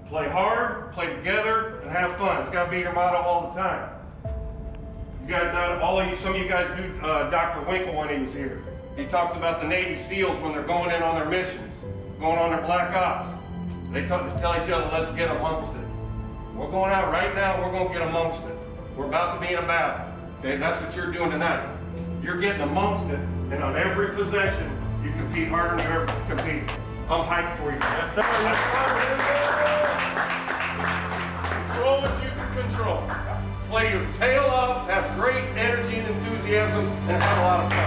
Play hard, play together, and have fun. It's got to be your motto all the time. You guys, some of you guys knew Dr. Winkle when he was here. He talks about the Navy SEALs when they're going in on their missions, going on their black ops. They tell each other, let's get amongst it. We're going out right now, we're going to get amongst it. We're about to be in a battle. Okay, that's what you're doing tonight. You're getting amongst it, and on every possession, you compete harder than you ever competed. I'm hyped for you. Yes, sir. Yes, sir. Control what you can control. Play your tail off, have great energy and enthusiasm, and have a lot of fun.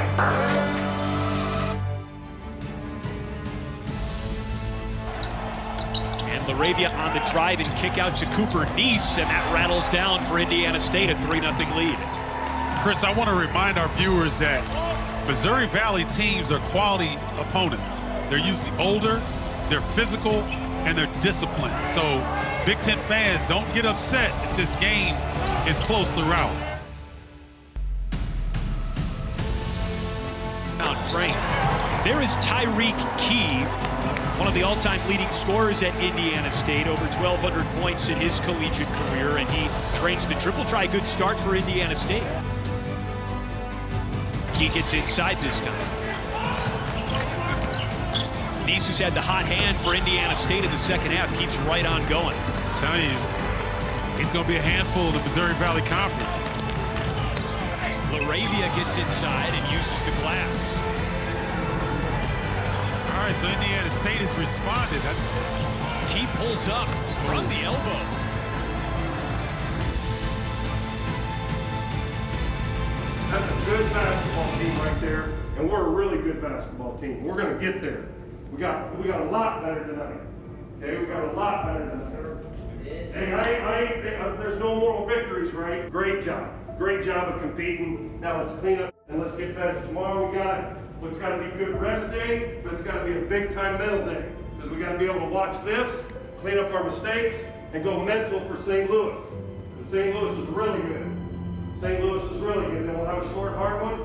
And LaRavia on the drive and kick out to Cooper Neese, and that rattles down for Indiana State, a 3-0 lead. Chris, I want to remind our viewers that Missouri Valley teams are quality opponents. They're usually older, they're physical, and they're disciplined. So Big Ten fans, don't get upset if this game is close throughout. Frank. There is Tyreek Key, one of the all-time leading scorers at Indiana State, over 1,200 points in his collegiate career, and he trains the triple try. Good start for Indiana State. He gets inside this time. Neese, who's had the hot hand for Indiana State in the second half, keeps right on going. I'm telling you, he's going to be a handful of the Missouri Valley Conference. LaRavia gets inside and uses the glass. All right, so Indiana State has responded. Key pulls up from the elbow. That's a good basketball team right there, and we're a really good basketball team. We're going to get there. We got a lot better tonight. Okay, we got a lot better tonight. Hey, there's no moral victories, right? Great job of competing. Now let's clean up and let's get better. Tomorrow it's got to be a good rest day, but it's got to be a big time mental day, because we got to be able to watch this, clean up our mistakes, and go mental for St. Louis. And St. Louis is really good. St. Louis is really good. Then we'll have a short, hard one,